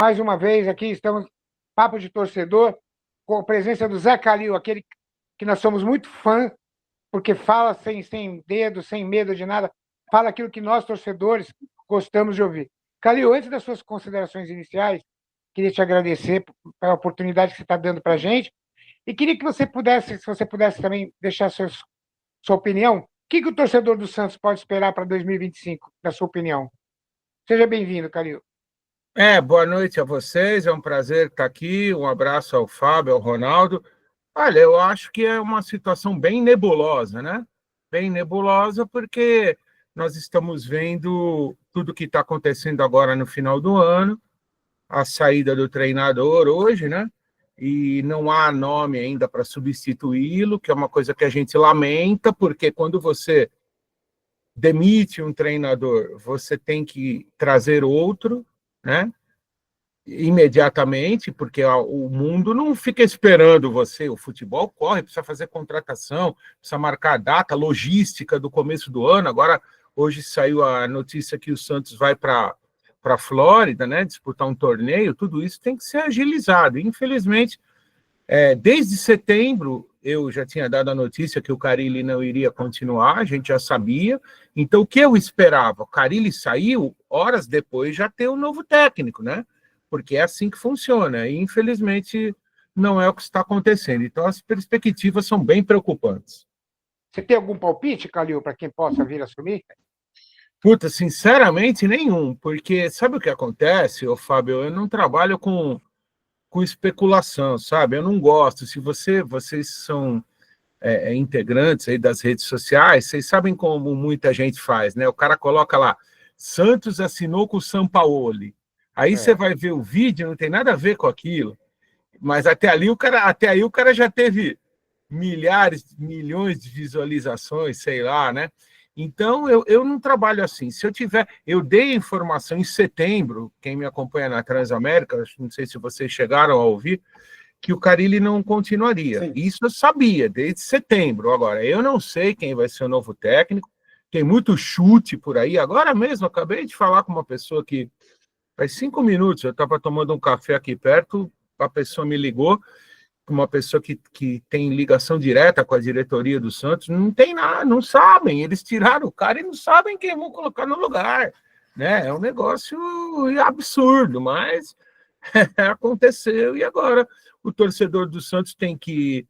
Mais uma vez aqui estamos, Papo de Torcedor, com a presença do Zé Calil, aquele que nós somos muito fã, porque fala sem dedo, sem medo de nada, fala aquilo que nós, torcedores, gostamos de ouvir. Calil, antes das suas considerações iniciais, queria te agradecer pela oportunidade que você está dando para a gente, e queria que você pudesse, se você pudesse também deixar sua opinião, o que o torcedor do Santos pode esperar para 2025, da sua opinião? Seja bem-vindo, Calil. Boa noite a vocês, é um prazer estar aqui, um abraço ao Fábio, ao Ronaldo. Olha, eu acho que é uma situação bem nebulosa, né? Bem nebulosa porque nós estamos vendo tudo o que está acontecendo agora no final do ano, a saída do treinador hoje, né? E não há nome ainda para substituí-lo, que é uma coisa que a gente lamenta, porque quando você demite um treinador, você tem que trazer outro, né? Imediatamente, porque o mundo não fica esperando você, o futebol corre, precisa fazer contratação, precisa marcar a data, logística do começo do ano. Agora, hoje saiu a notícia que o Santos vai para a Flórida, né, disputar um torneio, tudo isso tem que ser agilizado. Infelizmente, desde setembro, eu já tinha dado a notícia que o Carille não iria continuar, a gente já sabia. Então, o que eu esperava? O Carille saiu, horas depois já ter um novo técnico, né? Porque é assim que funciona. E, infelizmente, não é o que está acontecendo. Então, as perspectivas são bem preocupantes. Você tem algum palpite, Calil, para quem possa vir assumir? Puta, sinceramente, nenhum. Porque sabe o que acontece, Fábio? Eu não trabalho com especulação, sabe? Eu não gosto. Se vocês são integrantes aí das redes sociais, vocês sabem como muita gente faz, né? O cara coloca lá, Santos assinou com o Sampaoli. Aí você vai ver o vídeo, não tem nada a ver com aquilo. Mas até aí o cara já teve milhões de visualizações, sei lá, né? Então, eu não trabalho assim. Se eu dei informação em setembro, quem me acompanha na Transamérica, não sei se vocês chegaram a ouvir, que o Carille não continuaria. Sim. Isso eu sabia, desde setembro. Agora, eu não sei quem vai ser o novo técnico, tem muito chute por aí. Agora mesmo, acabei de falar com uma pessoa que, faz 5 minutos, eu estava tomando um café aqui perto, a pessoa me ligou, uma pessoa que tem ligação direta com a diretoria do Santos, não tem nada, não sabem, eles tiraram o cara e não sabem quem vão colocar no lugar, né? É um negócio absurdo, mas aconteceu, e agora o torcedor do Santos tem que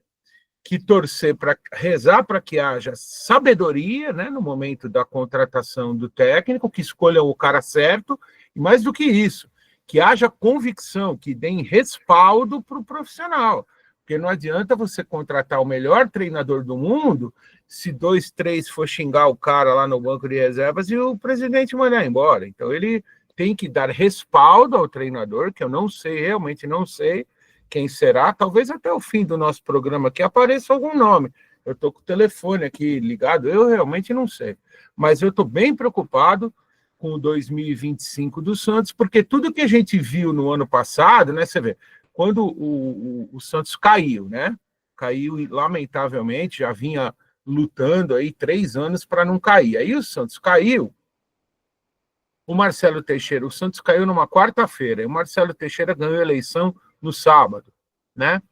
torcer, para rezar para que haja sabedoria, né, no momento da contratação do técnico, que escolha o cara certo, e mais do que isso, que haja convicção, que deem respaldo para o profissional. Porque não adianta você contratar o melhor treinador do mundo se 2, 3 for xingar o cara lá no banco de reservas e o presidente mandar embora. Então, ele tem que dar respaldo ao treinador, que eu não sei, realmente não sei quem será. Talvez até o fim do nosso programa aqui apareça algum nome. Eu estou com o telefone aqui ligado, eu realmente não sei. Mas eu estou bem preocupado com o 2025 do Santos, porque tudo que a gente viu no ano passado, né, você vê, quando o Santos caiu, né? Caiu lamentavelmente, já vinha lutando aí 3 anos para não cair. Aí o Santos caiu, o Marcelo Teixeira, o Santos caiu numa quarta-feira, e o Marcelo Teixeira ganhou a eleição no sábado, né?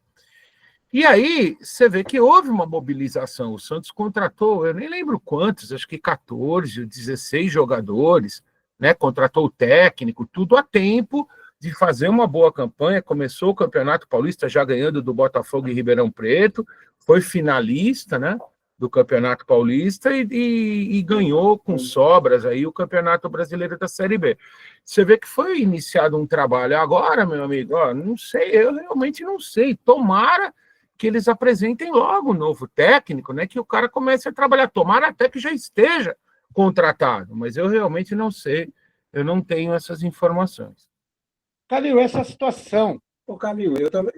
E aí você vê que houve uma mobilização. O Santos contratou, eu nem lembro quantos, acho que 14, 16 jogadores, né? Contratou o técnico, tudo a tempo de fazer uma boa campanha. Começou o Campeonato Paulista já ganhando do Botafogo e Ribeirão Preto, foi finalista, né, do Campeonato Paulista e ganhou com sobras aí o Campeonato Brasileiro da Série B. Você vê que foi iniciado um trabalho. Agora, meu amigo, não sei, eu realmente não sei. Tomara que eles apresentem logo um novo técnico, né, que o cara comece a trabalhar. Tomara até que já esteja contratado, mas eu realmente não sei. Eu não tenho essas informações. Calil, essa situação... Calil, eu também...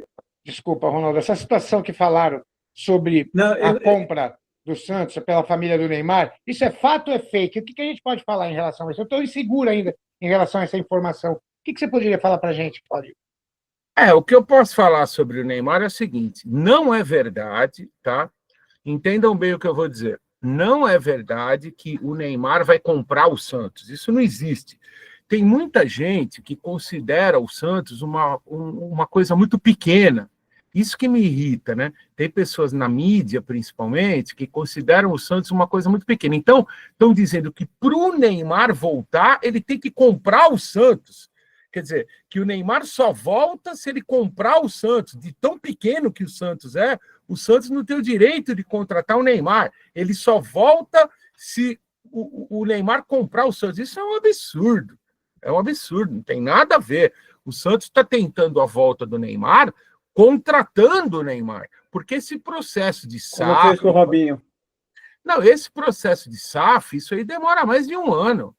Desculpa, Ronaldo, essa situação que falaram sobre a compra do Santos pela família do Neymar, isso é fato ou é fake? O que a gente pode falar em relação a isso? Eu estou inseguro ainda em relação a essa informação. O que você poderia falar para a gente, Calil? O que eu posso falar sobre o Neymar é o seguinte, não é verdade, tá? Entendam bem o que eu vou dizer. Não é verdade que o Neymar vai comprar o Santos. Isso não existe. tem muita gente que considera o Santos uma coisa muito pequena. Isso que me irrita, né? Tem pessoas na mídia, principalmente, que consideram o Santos uma coisa muito pequena. Então, estão dizendo que para o Neymar voltar, ele tem que comprar o Santos. Quer dizer, que o Neymar só volta se ele comprar o Santos. De tão pequeno que o Santos é, o Santos não tem o direito de contratar o Neymar. Ele só volta se o Neymar comprar o Santos. Isso é um absurdo. É um absurdo, não tem nada a ver. O Santos está tentando a volta do Neymar contratando o Neymar, porque esse processo de SAF... Como fez com o Robinho. Não, esse processo de SAF, isso aí demora mais de um ano.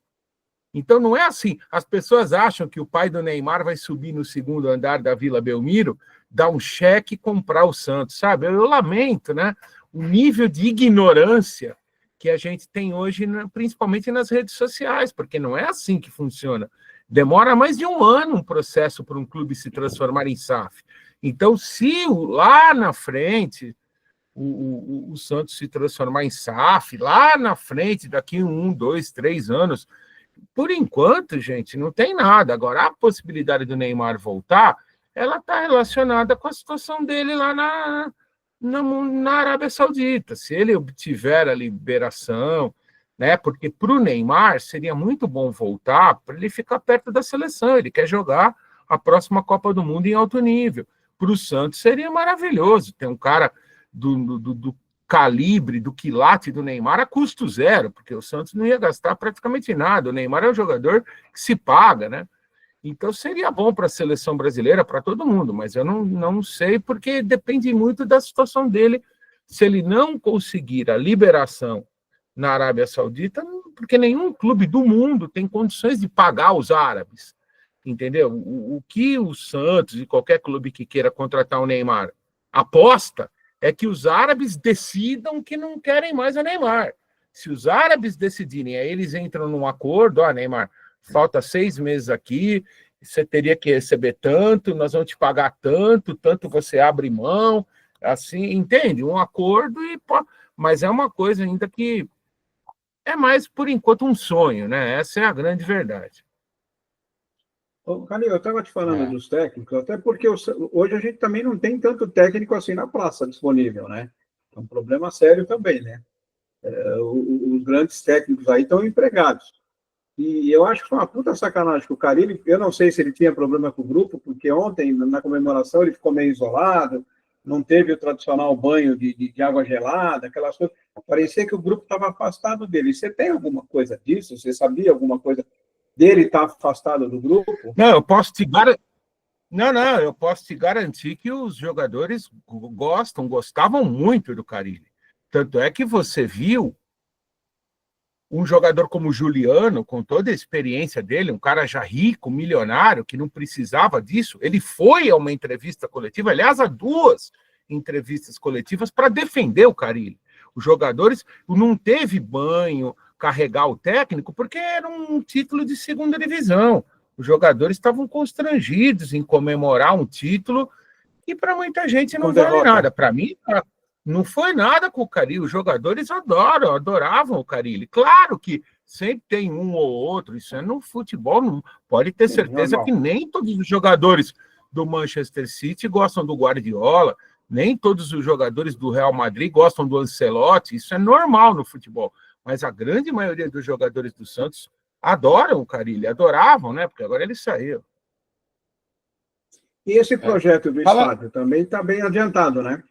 Então não é assim. As pessoas acham que o pai do Neymar vai subir no segundo andar da Vila Belmiro, dar um cheque e comprar o Santos, sabe? Eu lamento, né? O nível de ignorância que a gente tem hoje, principalmente nas redes sociais, porque não é assim que funciona. Demora mais de um ano um processo para um clube se transformar em SAF. Então, se lá na frente o Santos se transformar em SAF, lá na frente, daqui 1, 2, 3 anos, por enquanto, gente, não tem nada. Agora, a possibilidade do Neymar voltar, ela está relacionada com a situação dele lá na Arábia Saudita. Se ele obtiver a liberação, né? Porque para o Neymar seria muito bom voltar para ele ficar perto da seleção. Ele quer jogar a próxima Copa do Mundo em alto nível. Para o Santos seria maravilhoso ter um cara do calibre, do quilate do Neymar a custo zero, porque o Santos não ia gastar praticamente nada. O Neymar é um jogador que se paga, né? Então seria bom para a seleção brasileira, para todo mundo, mas eu não sei, porque depende muito da situação dele. Se ele não conseguir a liberação na Arábia Saudita, porque nenhum clube do mundo tem condições de pagar os árabes. Entendeu? O que o Santos e qualquer clube que queira contratar o Neymar aposta é que os árabes decidam que não querem mais o Neymar. Se os árabes decidirem, aí eles entram num acordo, Neymar, falta 6 meses aqui, você teria que receber tanto, nós vamos te pagar tanto, tanto você abre mão, assim, entende? Um acordo, mas é uma coisa ainda que é mais, por enquanto, um sonho, né? Essa é a grande verdade. Calil, eu estava te falando dos técnicos, até porque hoje a gente também não tem tanto técnico assim na praça disponível, né? É um problema sério também, né? Os grandes técnicos aí estão empregados. E eu acho que foi uma puta sacanagem que o Carille, eu não sei se ele tinha problema com o grupo, porque ontem, na comemoração, ele ficou meio isolado, não teve o tradicional banho de água gelada, aquelas coisas. Parecia que o grupo estava afastado dele. Você tem alguma coisa disso? Você sabia alguma coisa dele estar afastado do grupo? Não, eu posso te eu posso te garantir que os jogadores gostavam muito do Carille. Tanto é que você viu um jogador como o Juliano, com toda a experiência dele, um cara já rico, milionário, que não precisava disso, ele foi a uma entrevista coletiva, aliás, a 2 entrevistas coletivas para defender o Carille. Os jogadores não teve banho, carregar o técnico, porque era um título de segunda divisão. Os jogadores estavam constrangidos em comemorar um título que para muita gente não vale nada. Para mim, não foi nada com o Carille. Os jogadores adoravam o Carille. Claro que sempre tem um ou outro, isso é no futebol, não pode ter certeza que nem todos os jogadores do Manchester City gostam do Guardiola, nem todos os jogadores do Real Madrid gostam do Ancelotti, isso é normal no futebol. Mas a grande maioria dos jogadores do Santos adoram o Carille, adoravam, né? Porque agora ele saiu. E esse projeto do estádio também está bem adiantado, né?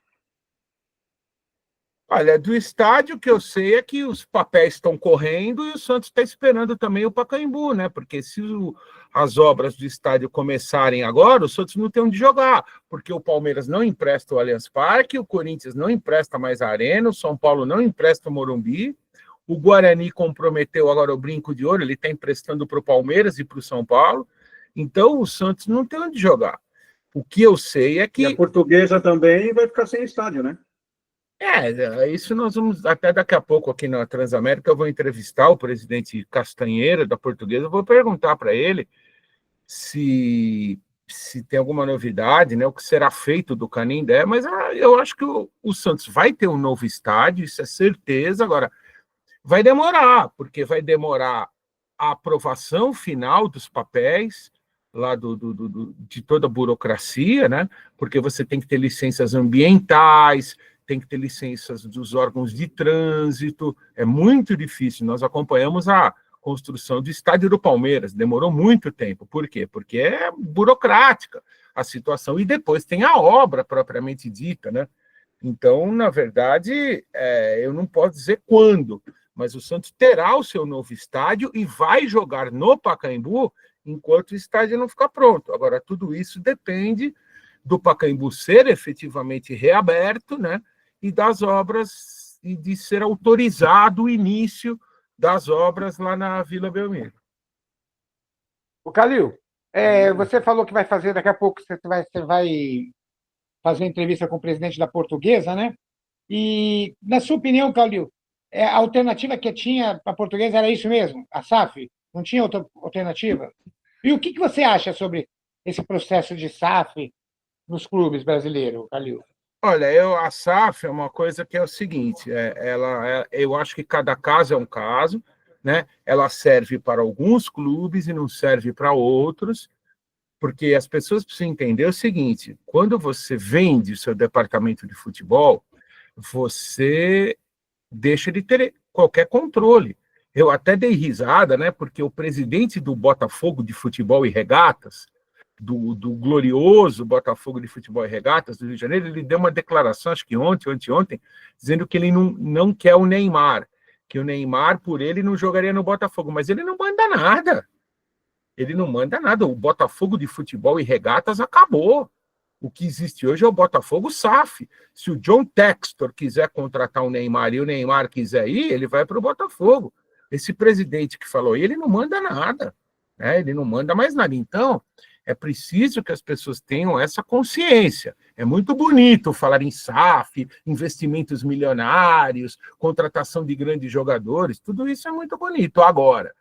Olha, do estádio, o que eu sei é que os papéis estão correndo e o Santos está esperando também o Pacaembu, né? Porque se as obras do estádio começarem agora, o Santos não tem onde jogar, porque o Palmeiras não empresta o Allianz Parque, o Corinthians não empresta mais a Arena, o São Paulo não empresta o Morumbi, o Guarani comprometeu agora o Brinco de Ouro, ele está emprestando para o Palmeiras e para o São Paulo, então o Santos não tem onde jogar. O que eu sei é que... E a Portuguesa também vai ficar sem estádio, né? Isso nós vamos, até daqui a pouco aqui na Transamérica, eu vou entrevistar o presidente Castanheira, da Portuguesa, eu vou perguntar para ele se tem alguma novidade, né, o que será feito do Canindé, mas eu acho que o Santos vai ter um novo estádio, isso é certeza, agora vai demorar, porque vai demorar a aprovação final dos papéis, lá de toda a burocracia, né? Porque você tem que ter licenças ambientais, tem que ter licenças dos órgãos de trânsito, é muito difícil. Nós acompanhamos a construção do estádio do Palmeiras, demorou muito tempo. Por quê? Porque é burocrática a situação, e depois tem a obra propriamente dita, né? Então, na verdade, eu não posso dizer quando, mas o Santos terá o seu novo estádio e vai jogar no Pacaembu enquanto o estádio não ficar pronto. Agora, tudo isso depende do Pacaembu ser efetivamente reaberto, né? E das obras, e de ser autorizado o início das obras lá na Vila Belmiro. O Calil, você falou que vai fazer, daqui a pouco você vai fazer entrevista com o presidente da Portuguesa, né? E, na sua opinião, Calil, a alternativa que tinha para a Portuguesa era isso mesmo, a SAF? Não tinha outra alternativa? E o que você acha sobre esse processo de SAF nos clubes brasileiros, Calil? Olha, a SAF é uma coisa que é o seguinte, eu acho que cada caso é um caso, né? Ela serve para alguns clubes e não serve para outros, porque as pessoas precisam entender o seguinte: quando você vende o seu departamento de futebol, você deixa de ter qualquer controle. Eu até dei risada, né? Porque o presidente do Botafogo de Futebol e Regatas, do glorioso Botafogo de Futebol e Regatas do Rio de Janeiro, ele deu uma declaração, acho que ontem, anteontem, dizendo que ele não quer o Neymar, que o Neymar, por ele, não jogaria no Botafogo, mas ele não manda nada. Ele não manda nada. O Botafogo de Futebol e Regatas acabou. O que existe hoje é o Botafogo SAF. Se o John Textor quiser contratar o Neymar e o Neymar quiser ir, ele vai para o Botafogo. Esse presidente que falou, ele não manda nada, né? Ele não manda mais nada. Então, é preciso que as pessoas tenham essa consciência. É muito bonito falar em SAF, investimentos milionários, contratação de grandes jogadores, tudo isso é muito bonito. Agora,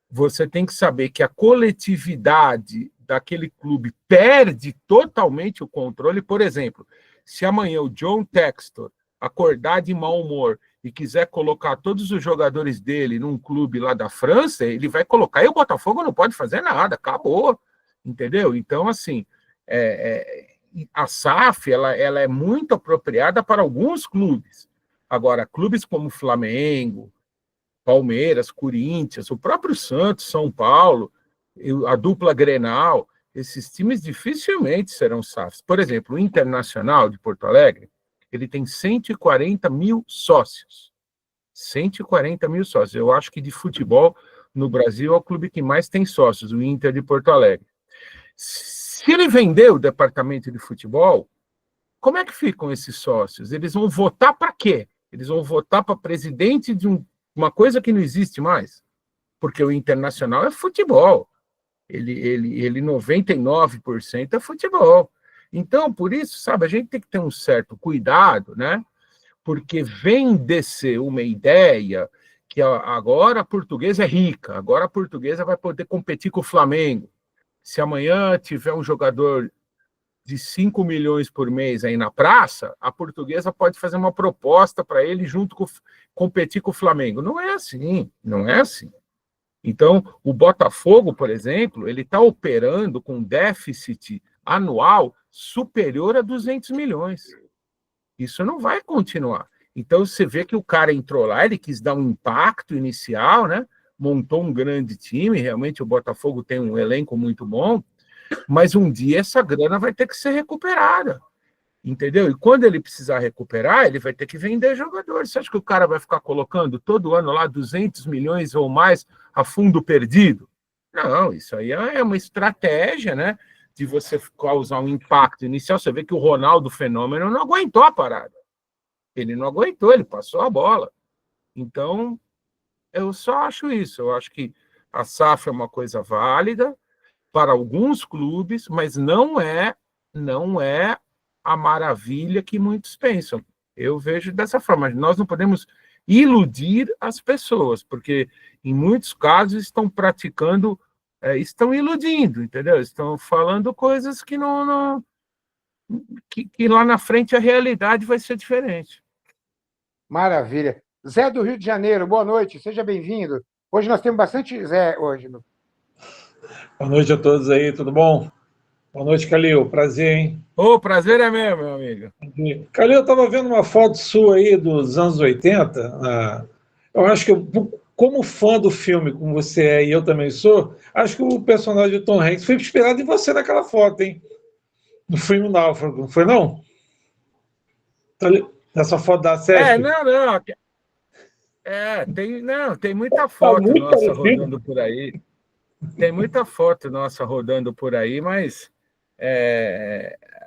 você tem que saber que a coletividade daquele clube perde totalmente o controle. Por exemplo, se amanhã o John Textor acordar de mau humor e quiser colocar todos os jogadores dele num clube lá da França, ele vai colocar, e o Botafogo não pode fazer nada, acabou, entendeu? Então, assim, a SAF ela é muito apropriada para alguns clubes. Agora, clubes como Flamengo, Palmeiras, Corinthians, o próprio Santos, São Paulo, a dupla Grenal, esses times dificilmente serão SAFs. Por exemplo, o Internacional de Porto Alegre, ele tem 140 mil sócios. 140 mil sócios. Eu acho que de futebol no Brasil é o clube que mais tem sócios, o Inter de Porto Alegre. Se ele vender o departamento de futebol, como é que ficam esses sócios? Eles vão votar para quê? Eles vão votar para presidente de uma coisa que não existe mais, porque o Internacional é futebol. Ele 99% é futebol. Então, por isso, sabe, a gente tem que ter um certo cuidado, né? Porque vem descer uma ideia que agora a Portuguesa é rica, agora a Portuguesa vai poder competir com o Flamengo. Se amanhã tiver um jogador de 5 milhões por mês aí na praça, a Portuguesa pode fazer uma proposta para ele junto com competir com o Flamengo. Não é assim, não é assim. Então, o Botafogo, por exemplo, ele está operando com déficit anual superior a 200 milhões. Isso não vai continuar. Então, você vê que o cara entrou lá, ele quis dar um impacto inicial, né? Montou um grande time, realmente o Botafogo tem um elenco muito bom, mas um dia essa grana vai ter que ser recuperada, entendeu? E quando ele precisar recuperar, ele vai ter que vender jogadores. Você acha que o cara vai ficar colocando todo ano lá 200 milhões ou mais a fundo perdido? Não, isso aí é uma estratégia, né? De você causar um impacto inicial. Você vê que o Ronaldo Fenômeno não aguentou a parada. Ele não aguentou, ele passou a bola. Então, eu só acho isso. Eu acho que a SAF é uma coisa válida para alguns clubes, mas não é a maravilha que muitos pensam. Eu vejo dessa forma. Nós não podemos iludir as pessoas, porque em muitos casos estão praticando, estão iludindo, entendeu? Estão falando coisas que que lá na frente a realidade vai ser diferente. Maravilha. Zé do Rio de Janeiro, boa noite, seja bem-vindo. Hoje nós temos bastante Zé hoje. Boa noite a todos aí, tudo bom? Boa noite, Calil. Prazer, hein? Ô, prazer é meu, meu amigo. Calil, eu estava vendo uma foto sua aí dos anos 80. Eu acho que, como fã do filme, como você é e eu também sou, acho que o personagem de Tom Hanks foi inspirado em você naquela foto, hein? No filme Náufrago, não foi, não? Nessa foto da É, SESP. não. Tem muita Tá foto muito nossa parecido. rodando por aí. Tem muita foto nossa rodando por aí, mas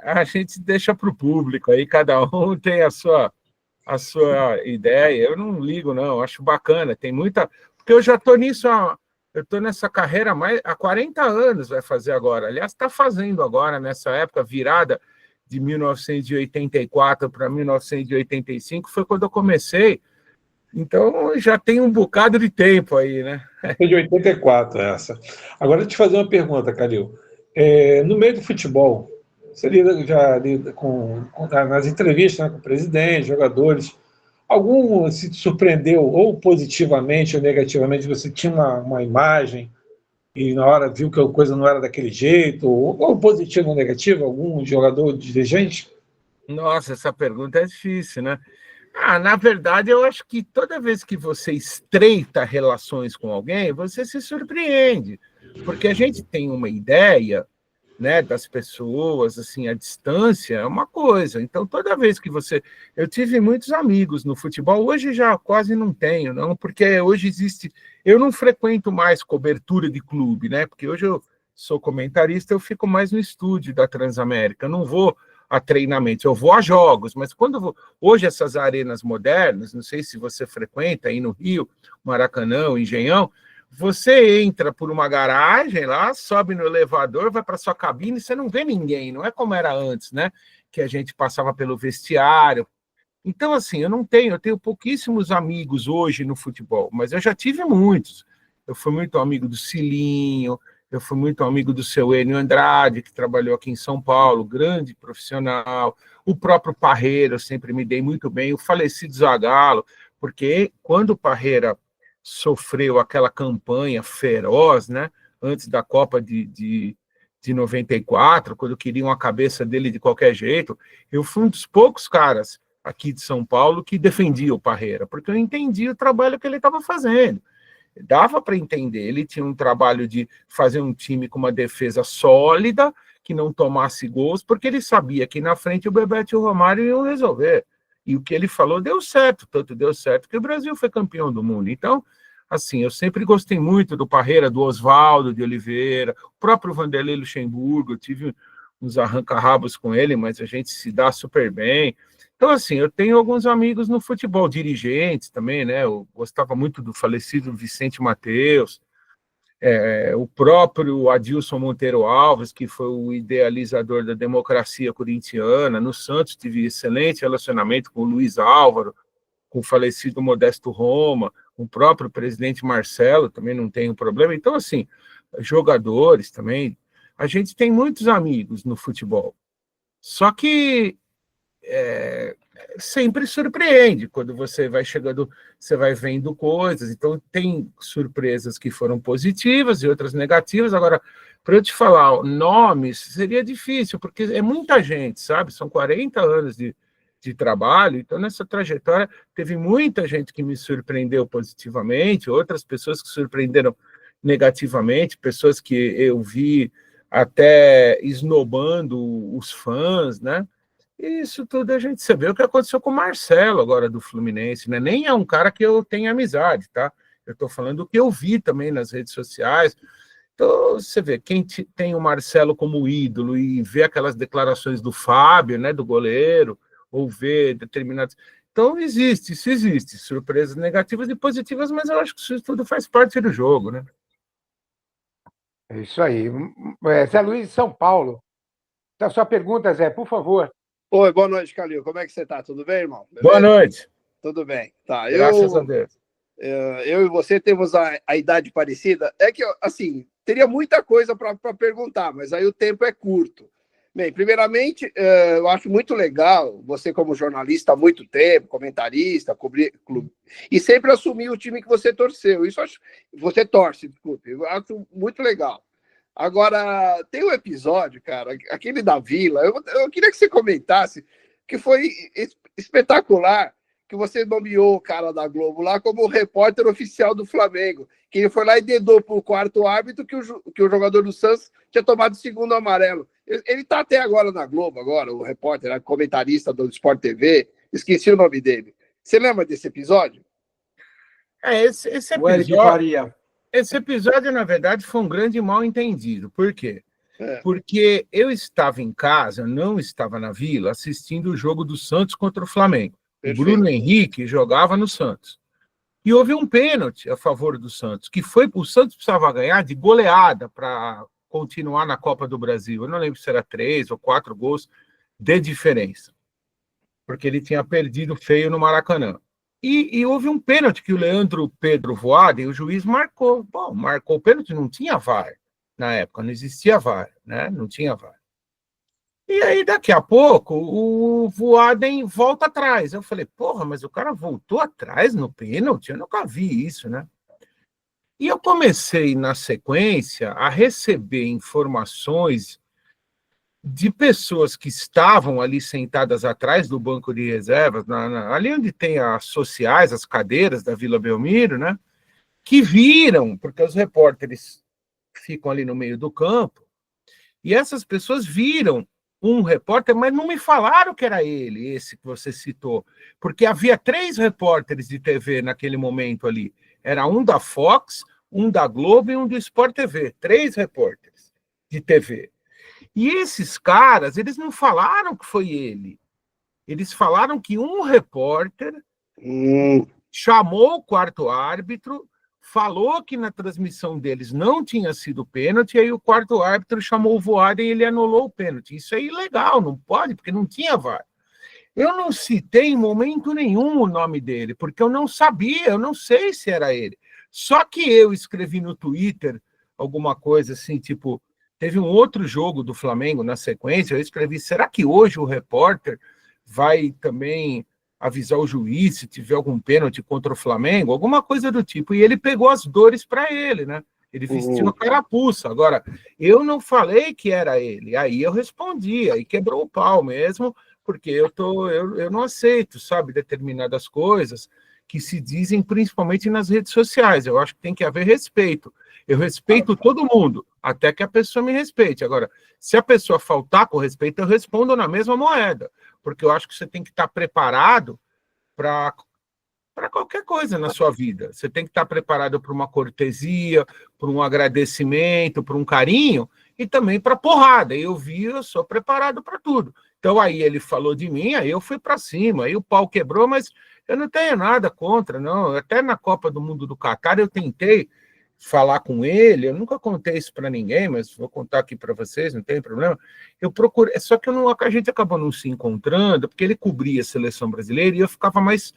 a gente deixa para o público aí, cada um tem a sua ideia. Eu não ligo, não, acho bacana. Tem muita. Porque eu já estou nisso, eu estou nessa carreira há 40 anos, vai fazer agora. Aliás, está fazendo agora, nessa época, virada de 1984 para 1985, foi quando eu comecei. Então, já tem um bocado de tempo aí, né? Foi de 84 essa. Agora, deixa eu te fazer uma pergunta, Calil. No meio do futebol, você lida nas entrevistas, né, com o presidente, jogadores, algum se surpreendeu, ou positivamente ou negativamente, você tinha uma imagem e na hora viu que a coisa não era daquele jeito, ou positivo ou negativo, algum jogador dirigente? Nossa, essa pergunta é difícil, né? Na verdade, eu acho que toda vez que você estreita relações com alguém, você se surpreende, porque a gente tem uma ideia, né, das pessoas, assim, a distância é uma coisa. Então, toda vez que você... Eu tive muitos amigos no futebol, hoje já quase não tenho, não, porque hoje existe... Eu não frequento mais cobertura de clube, né, porque hoje eu sou comentarista, eu fico mais no estúdio da Transamérica, eu não vou a treinamentos, eu vou a jogos, mas hoje essas arenas modernas, não sei se você frequenta aí no Rio, Maracanã, Engenhão, você entra por uma garagem lá, sobe no elevador, vai para sua cabine, você não vê ninguém, não é como era antes, né? Que a gente passava pelo vestiário. Então, assim, eu tenho pouquíssimos amigos hoje no futebol, mas eu já tive muitos. Eu fui muito amigo do Cilinho, eu fui muito amigo do seu Enio Andrade, que trabalhou aqui em São Paulo, grande profissional. O próprio Parreira, eu sempre me dei muito bem. O falecido Zagallo, porque quando o Parreira sofreu aquela campanha feroz, né, antes da Copa de 94, quando queriam a cabeça dele de qualquer jeito, eu fui um dos poucos caras aqui de São Paulo que defendia o Parreira, porque eu entendi o trabalho que ele estava fazendo. Dava para entender, ele tinha um trabalho de fazer um time com uma defesa sólida, que não tomasse gols, porque ele sabia que na frente o Bebeto e o Romário iam resolver. E o que ele falou deu certo, tanto deu certo que o Brasil foi campeão do mundo. Então, assim, eu sempre gostei muito do Parreira, do Oswaldo de Oliveira, o próprio Vanderlei Luxemburgo, eu tive uns arranca-rabos com ele, mas a gente se dá super bem. Então, assim, eu tenho alguns amigos no futebol, dirigentes também, né? Eu gostava muito do falecido Vicente Mateus, o próprio Adilson Monteiro Alves, que foi o idealizador da democracia corintiana. No Santos tive excelente relacionamento com o Luiz Álvaro, com o falecido Modesto Roma, com o próprio presidente Marcelo, também não tenho problema. Então, assim, jogadores também. A gente tem muitos amigos no futebol. Só que sempre surpreende quando você vai chegando, você vai vendo coisas. Então, tem surpresas que foram positivas e outras negativas. Agora, para eu te falar nomes, seria difícil, porque é muita gente, sabe? São 40 anos de trabalho, então nessa trajetória teve muita gente que me surpreendeu positivamente, outras pessoas que surpreenderam negativamente, pessoas que eu vi até esnobando os fãs, né? Isso tudo a gente vê o que aconteceu com o Marcelo agora do Fluminense, né? Nem é um cara que eu tenho amizade, tá? Eu estou falando do que eu vi também nas redes sociais. Então, você vê, quem tem o Marcelo como ídolo e vê aquelas declarações do Fábio, né, do goleiro, ou vê determinados... Então, isso existe, surpresas negativas e positivas, mas eu acho que isso tudo faz parte do jogo, né? É isso aí. Zé Luiz de São Paulo. Então, sua pergunta, Zé, por favor. Oi, boa noite, Calil. Como é que você está? Tudo bem, irmão? Beleza? Boa noite. Tudo bem. Tá, Graças a Deus. Eu e você temos a idade parecida. É que, assim, teria muita coisa para perguntar, mas aí o tempo é curto. Bem, primeiramente, eu acho muito legal você, como jornalista há muito tempo, comentarista, cobrir clube, e sempre assumir o time que você torceu. Isso acho, você torce, desculpe, eu acho muito legal. Agora, tem um episódio, cara, aquele da Vila, eu queria que você comentasse, que foi espetacular, que você nomeou o cara da Globo lá como repórter oficial do Flamengo, que ele foi lá e dedou para o quarto árbitro que o jogador do Santos tinha tomado o segundo amarelo. Ele está até agora na Globo, agora, o repórter, comentarista do Sport TV, esqueci o nome dele. Você lembra desse episódio? Esse O Eric episódio, Faria. esse episódio, na verdade, foi um grande mal-entendido. Por quê? Porque eu estava em casa, não estava na Vila, assistindo o jogo do Santos contra o Flamengo. Perfeito. O Bruno Henrique jogava no Santos. E houve um pênalti a favor do Santos, que foi o Santos precisava ganhar de goleada para continuar na Copa do Brasil. Eu não lembro se era 3 ou 4 gols de diferença, porque ele tinha perdido feio no Maracanã. E houve um pênalti que o Leandro Pedro Voaden, o juiz, marcou. Bom, marcou o pênalti, não tinha VAR na época, não existia VAR, né? Não tinha VAR. E aí, daqui a pouco, o Voaden volta atrás. Eu falei, porra, mas o cara voltou atrás no pênalti? Eu nunca vi isso, né? E eu comecei, na sequência, a receber informações de pessoas que estavam ali sentadas atrás do banco de reservas, ali onde tem as sociais, as cadeiras da Vila Belmiro, né? Que viram, porque os repórteres ficam ali no meio do campo, e essas pessoas viram um repórter, mas não me falaram que era ele, esse que você citou, porque havia 3 repórteres de TV naquele momento ali. Era um da Fox, um da Globo e um do Sport TV. 3 repórteres de TV. E esses caras, eles não falaram que foi ele. Eles falaram que um repórter chamou o quarto árbitro, falou que na transmissão deles não tinha sido pênalti, e aí o quarto árbitro chamou o Voaden e ele anulou o pênalti. Isso é ilegal, não pode, porque não tinha VAR. Eu não citei em momento nenhum o nome dele, porque eu não sabia, eu não sei se era ele. Só que eu escrevi no Twitter alguma coisa assim, tipo, teve um outro jogo do Flamengo na sequência, eu escrevi, será que hoje o repórter vai também avisar o juiz se tiver algum pênalti contra o Flamengo, alguma coisa do tipo, e ele pegou as dores para ele, né? Ele vestiu a carapuça. Agora, eu não falei que era ele, aí eu respondi, aí quebrou o pau mesmo, porque eu não aceito, sabe, determinadas coisas que se dizem principalmente nas redes sociais. Eu acho que tem que haver respeito. Eu respeito todo mundo, até que a pessoa me respeite. Agora, se a pessoa faltar com respeito, eu respondo na mesma moeda, porque eu acho que você tem que estar preparado para qualquer coisa na sua vida. Você tem que estar preparado para uma cortesia, para um agradecimento, para um carinho, e também para porrada. Eu sou preparado para tudo. Então, aí ele falou de mim, aí eu fui para cima, aí o pau quebrou, mas eu não tenho nada contra, não. Até na Copa do Mundo do Catar eu tentei falar com ele, eu nunca contei isso para ninguém, mas vou contar aqui para vocês, não tem problema. Eu procurei, só que a gente acabou não se encontrando, porque ele cobria a seleção brasileira e eu ficava mais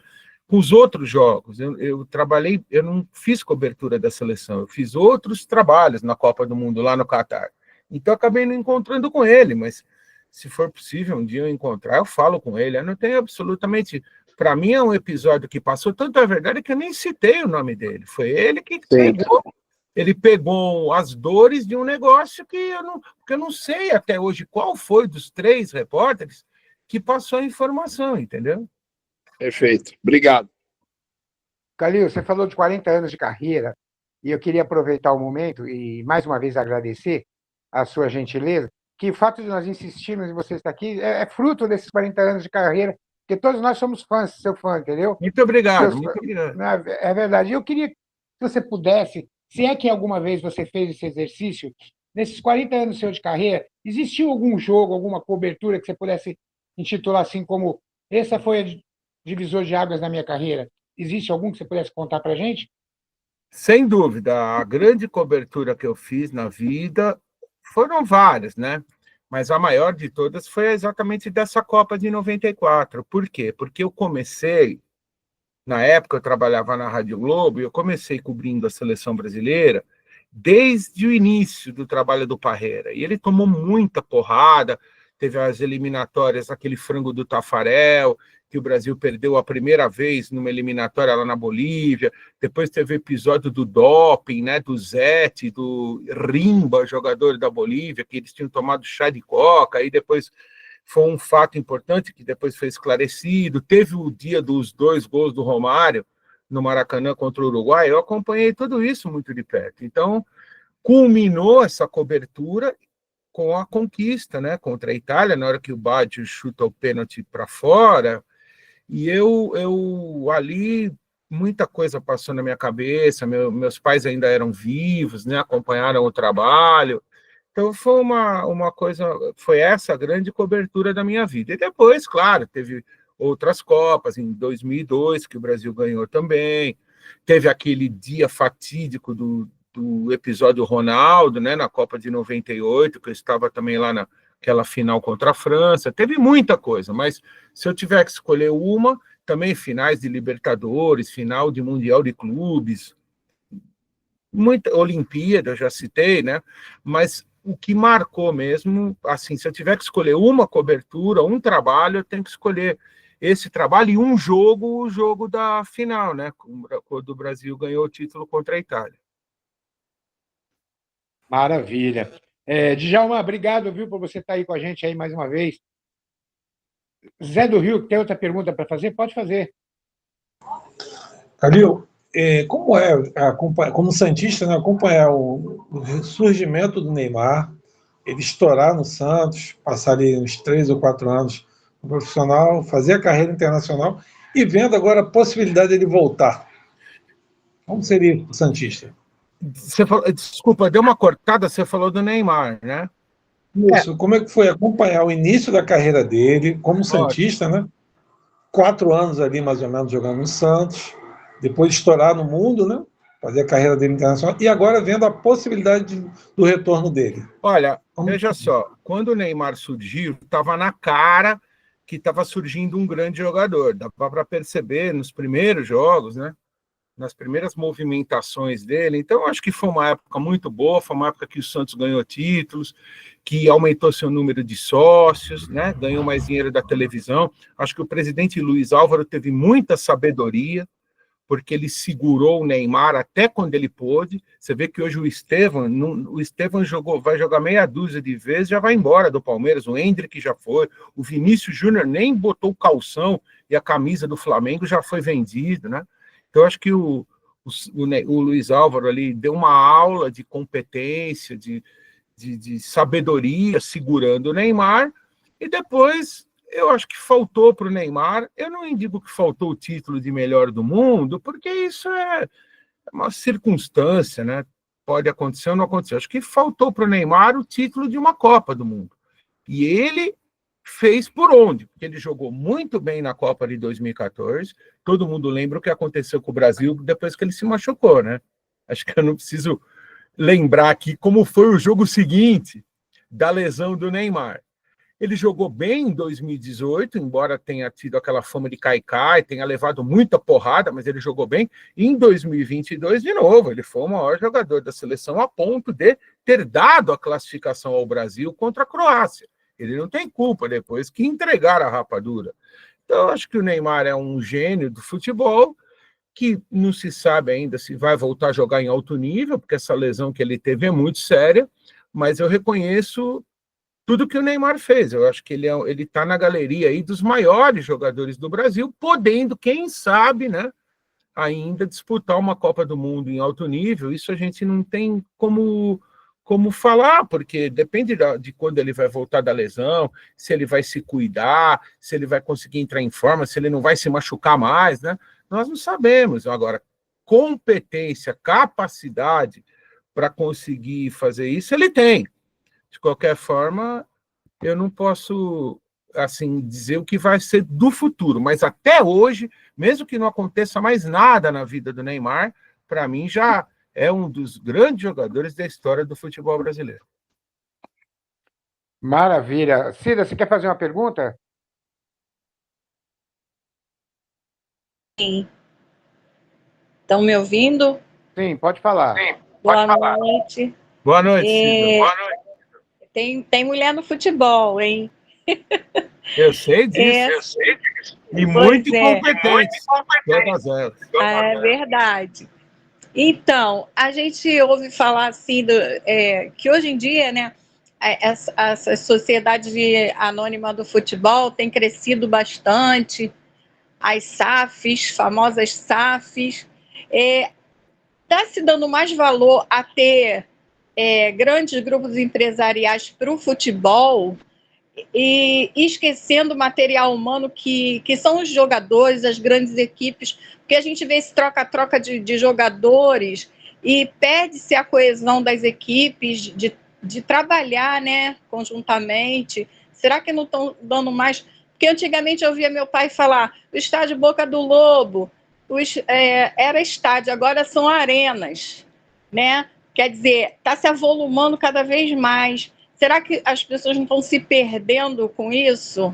com os outros jogos. Eu trabalhei, eu não fiz cobertura da seleção, eu fiz outros trabalhos na Copa do Mundo lá no Catar. Então, eu acabei não encontrando com ele, mas se for possível um dia eu encontrar, eu falo com ele. Eu não tenho absolutamente... Para mim é um episódio que passou, tanto é verdade que eu nem citei o nome dele. Foi ele que pegou. Ele pegou as dores de um negócio que eu não sei até hoje qual foi dos 3 repórteres que passou a informação, entendeu? Perfeito. Obrigado. Calil, você falou de 40 anos de carreira, e eu queria aproveitar o momento e, mais uma vez, agradecer a sua gentileza, que o fato de nós insistirmos em você estar aqui é fruto desses 40 anos de carreira, porque todos nós somos fãs, seu fã, entendeu? Muito obrigado, muito obrigado. É verdade. Eu queria que você pudesse, se é que alguma vez você fez esse exercício, nesses 40 anos seu de carreira, existiu algum jogo, alguma cobertura que você pudesse intitular assim como essa foi a divisor de águas na minha carreira? Existe algum que você pudesse contar para a gente? Sem dúvida, a grande cobertura que eu fiz na vida foram várias, né? Mas a maior de todas foi exatamente dessa Copa de 94. Por quê? Porque eu comecei, na época eu trabalhava na Rádio Globo, e eu comecei cobrindo a seleção brasileira desde o início do trabalho do Parreira. E ele tomou muita porrada, teve as eliminatórias, aquele frango do Tafarel, que o Brasil perdeu a primeira vez numa eliminatória lá na Bolívia, depois teve o episódio do doping, né, do Zete, do Rimba, jogador da Bolívia, que eles tinham tomado chá de coca, aí depois foi um fato importante que depois foi esclarecido, teve o dia dos 2 gols do Romário no Maracanã contra o Uruguai, eu acompanhei tudo isso muito de perto, então culminou essa cobertura com a conquista, né, contra a Itália, na hora que o Baggio chuta o pênalti para fora, e eu ali, muita coisa passou na minha cabeça, meus pais ainda eram vivos, né, acompanharam o trabalho, então foi uma coisa, foi essa a grande cobertura da minha vida. E depois, claro, teve outras Copas, em 2002, que o Brasil ganhou também, teve aquele dia fatídico do episódio Ronaldo, né, na Copa de 98, que eu estava também lá naquela final contra a França, teve muita coisa, mas se eu tiver que escolher uma, também finais de Libertadores, final de Mundial de Clubes, muita Olimpíada, eu já citei, né, mas o que marcou mesmo, assim, se eu tiver que escolher uma cobertura, um trabalho, eu tenho que escolher esse trabalho e um jogo, o jogo da final, né, quando o Brasil ganhou o título contra a Itália. Maravilha. Djalma, obrigado, viu, por você estar aí com a gente aí mais uma vez. Zé do Rio, tem outra pergunta para fazer? Pode fazer. Calil, como como santista, né, acompanhar o surgimento do Neymar, ele estourar no Santos, passar ali uns 3 ou 4 anos no profissional, fazer a carreira internacional e vendo agora a possibilidade dele voltar. Como seria o santista? Desculpa, deu uma cortada, você falou do Neymar, né? Isso, como é que foi acompanhar o início da carreira dele como santista, né? 4 anos ali, mais ou menos, jogando no Santos, depois estourar no mundo, né? Fazer a carreira dele internacional, e agora vendo a possibilidade do retorno dele. Olha, veja só, quando o Neymar surgiu, estava na cara que estava surgindo um grande jogador, dá para perceber nos primeiros jogos, né? Nas primeiras movimentações dele, então acho que foi uma época muito boa, foi uma época que o Santos ganhou títulos, que aumentou seu número de sócios, né? Ganhou mais dinheiro da televisão, acho que o presidente Luiz Álvaro teve muita sabedoria, porque ele segurou o Neymar até quando ele pôde, você vê que hoje o Estevão vai jogar meia dúzia de vezes, já vai embora do Palmeiras, o Endrick já foi, o Vinícius Júnior nem botou o calção e a camisa do Flamengo já foi vendido, né? Então, acho que o Luiz Álvaro ali deu uma aula de competência, de sabedoria, segurando o Neymar, e depois eu acho que faltou para o Neymar, eu não digo que faltou o título de melhor do mundo, porque isso é uma circunstância, né? Pode acontecer ou não acontecer. Acho que faltou para o Neymar o título de uma Copa do Mundo. E ele fez por onde? Porque ele jogou muito bem na Copa de 2014. Todo mundo lembra o que aconteceu com o Brasil depois que ele se machucou, né? Acho que eu não preciso lembrar aqui como foi o jogo seguinte da lesão do Neymar. Ele jogou bem em 2018, embora tenha tido aquela fama de caicai, tenha levado muita porrada, mas ele jogou bem. E em 2022, de novo, ele foi o maior jogador da seleção a ponto de ter dado a classificação ao Brasil contra a Croácia. Ele não tem culpa depois que entregar a rapadura. Então, acho que o Neymar é um gênio do futebol, que não se sabe ainda se vai voltar a jogar em alto nível, porque essa lesão que ele teve é muito séria, mas eu reconheço tudo que o Neymar fez. Eu acho que ele está na galeria aí dos maiores jogadores do Brasil, podendo, quem sabe, né, ainda disputar uma Copa do Mundo em alto nível. Isso a gente não tem como falar, porque depende de quando ele vai voltar da lesão, se ele vai se cuidar, se ele vai conseguir entrar em forma, se ele não vai se machucar mais, né? Nós não sabemos. Agora, competência, capacidade para conseguir fazer isso, ele tem. De qualquer forma, eu não posso assim dizer o que vai ser do futuro, mas até hoje, mesmo que não aconteça mais nada na vida do Neymar, para mim já é um dos grandes jogadores da história do futebol brasileiro. Maravilha. Cida, você quer fazer uma pergunta? Sim. Estão me ouvindo? Sim, pode falar. Sim, pode falar. Noite. Boa noite, Cida. Boa noite. Tem mulher no futebol, hein? Eu sei disso. Eu sei disso. E muito incompetente. Todas elas. É verdade. Então, a gente ouve falar assim que hoje em dia, né, essa sociedade anônima do futebol tem crescido bastante, as SAFs, famosas SAFs, está se dando mais valor a ter grandes grupos empresariais para o futebol e esquecendo o material humano que são os jogadores, as grandes equipes, porque a gente vê esse troca-troca de jogadores e perde-se a coesão das equipes de trabalhar, né, conjuntamente. Será que não estão dando mais? Porque antigamente eu via meu pai falar, o estádio Boca do Lobo era estádio, agora são arenas, né? Quer dizer, está se avolumando cada vez mais. Será que as pessoas não estão se perdendo com isso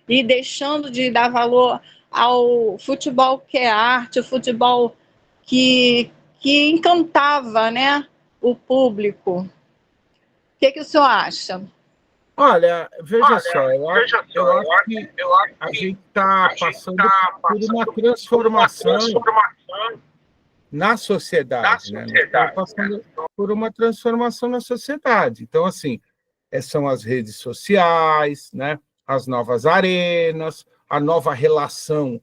e deixando de dar valor ao futebol que é arte, o futebol que encantava, né, o público? O que o senhor acha? Olha, veja só, eu acho que a gente está passando por uma transformação na sociedade, né? Está passando por uma transformação na sociedade. Então, assim, são as redes sociais, né? As novas arenas, a nova relação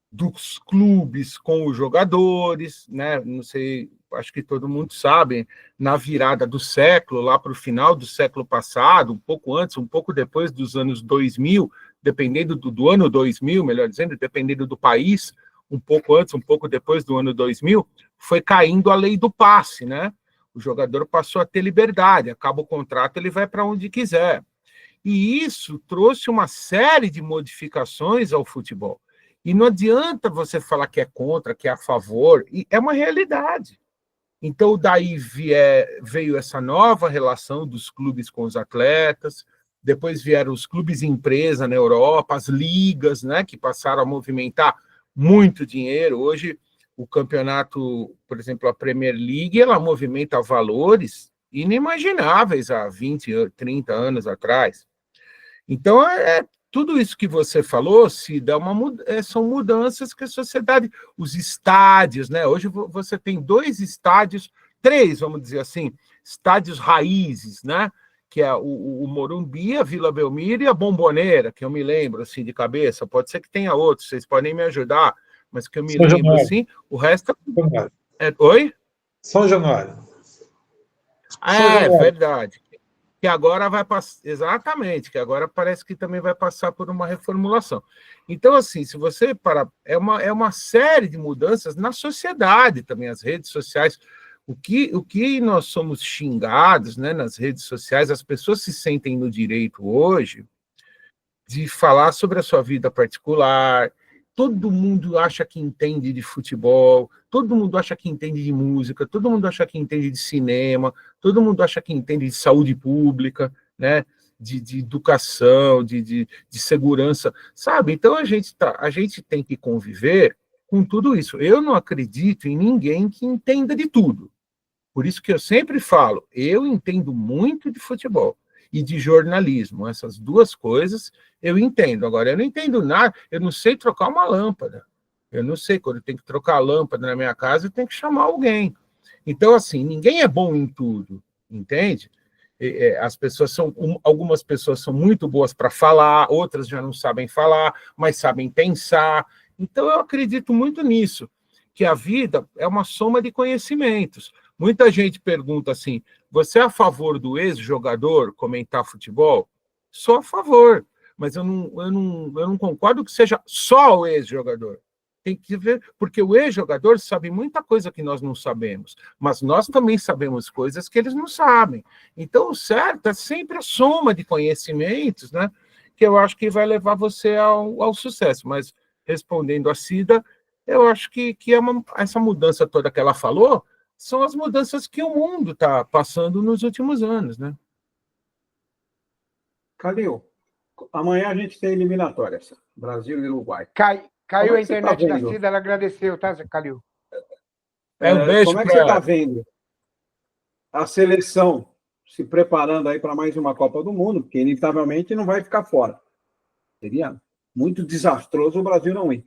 dos clubes com os jogadores, né? Não sei, acho que todo mundo sabe, na virada do século, lá para o final do século passado, um pouco antes, um pouco depois dos anos 2000, dependendo do ano 2000, melhor dizendo, dependendo do país, um pouco antes, um pouco depois do ano 2000, foi caindo a lei do passe, né? O jogador passou a ter liberdade, acaba o contrato, ele vai para onde quiser. E isso trouxe uma série de modificações ao futebol. E não adianta você falar que é contra, que é a favor, e é uma realidade. Então, daí veio essa nova relação dos clubes com os atletas, depois vieram os clubes empresa na Europa, as ligas, né, que passaram a movimentar muito dinheiro. Hoje, o campeonato, por exemplo, a Premier League, ela movimenta valores inimagináveis há 20, 30 anos atrás. Então, tudo isso que você falou, são mudanças que a sociedade, os estádios, né? Hoje você tem 2 estádios, 3, vamos dizer assim, estádios raízes, né? Que é o Morumbi, a Vila Belmiro e a Bombonera, que eu me lembro assim de cabeça. Pode ser que tenha outros, vocês podem me ajudar, mas que eu me lembro assim. O resto Oi? São Januário. É verdade. Que agora vai passar, exatamente, que agora parece que também vai passar por uma reformulação. Então, assim, se você parar, é uma série de mudanças na sociedade também, as redes sociais. O que nós somos xingados, né, nas redes sociais, as pessoas se sentem no direito hoje de falar sobre a sua vida particular. Todo mundo acha que entende de futebol, todo mundo acha que entende de música, todo mundo acha que entende de cinema, todo mundo acha que entende de saúde pública, né? De educação, de segurança, sabe? Então a gente tem que conviver com tudo isso. Eu não acredito em ninguém que entenda de tudo. Por isso que eu sempre falo, eu entendo muito de futebol e de jornalismo. Essas 2 coisas eu entendo. Agora, eu não entendo nada, eu não sei trocar uma lâmpada. Eu não sei, quando eu tenho que trocar a lâmpada na minha casa, eu tenho que chamar alguém. Então, assim, ninguém é bom em tudo, entende? Algumas pessoas são muito boas para falar, outras já não sabem falar, mas sabem pensar. Então, eu acredito muito nisso, que a vida é uma soma de conhecimentos. Muita gente pergunta assim, você é a favor do ex-jogador comentar futebol? Sou a favor, mas eu não concordo que seja só o ex-jogador. Tem que ver, porque o ex-jogador sabe muita coisa que nós não sabemos, mas nós também sabemos coisas que eles não sabem. Então, o certo é sempre a soma de conhecimentos, né, que eu acho que vai levar você ao sucesso. Mas, respondendo a Cida, eu acho que essa mudança toda que ela falou são as mudanças que o mundo está passando nos últimos anos, né? Calil, amanhã a gente tem eliminatórias, Brasil e Uruguai. Caiu a internet da Cida, ela agradeceu, tá, Calil? Um beijo como é que você está vendo a seleção se preparando aí para mais uma Copa do Mundo, porque inevitavelmente não vai ficar fora. Seria muito desastroso o Brasil não ir.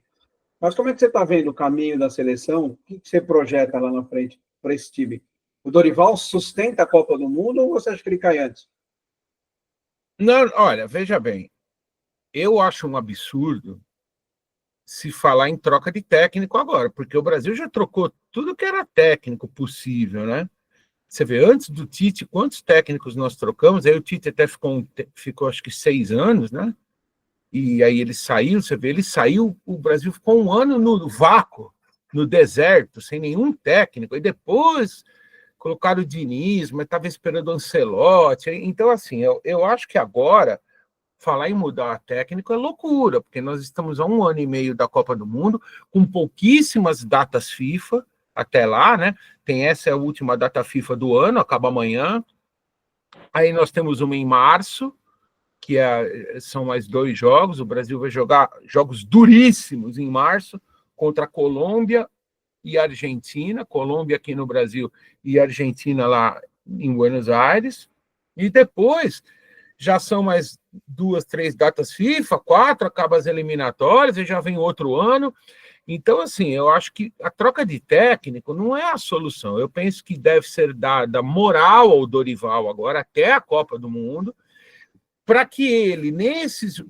Mas como é que você está vendo o caminho da seleção? O que você projeta lá na frente para esse time? O Dorival sustenta a Copa do Mundo ou você acha que ele cai antes? Não, olha, veja bem, eu acho um absurdo se falar em troca de técnico agora, porque o Brasil já trocou tudo que era técnico possível, né? Você vê, antes do Tite, quantos técnicos nós trocamos? Aí o Tite até ficou acho que 6 anos, né? E aí ele saiu, você vê, ele saiu, o Brasil ficou 1 ano no vácuo, no deserto, sem nenhum técnico, e depois colocaram o Diniz, mas estava esperando o Ancelotti. Então, assim, eu acho que agora falar em mudar técnico é loucura, porque nós estamos há 1 ano e meio da Copa do Mundo, com pouquíssimas datas FIFA até lá, né? Tem essa é a última data FIFA do ano, acaba amanhã. Aí nós temos uma em março, que são mais 2 jogos. O Brasil vai jogar jogos duríssimos em março contra a Colômbia e a Argentina. Colômbia aqui no Brasil e Argentina lá em Buenos Aires. E depois já são mais 2, 3 datas FIFA, 4, acaba as eliminatórias e já vem outro ano. Então, assim, eu acho que a troca de técnico não é a solução. Eu penso que deve ser dada moral ao Dorival agora, até a Copa do Mundo, para que ele,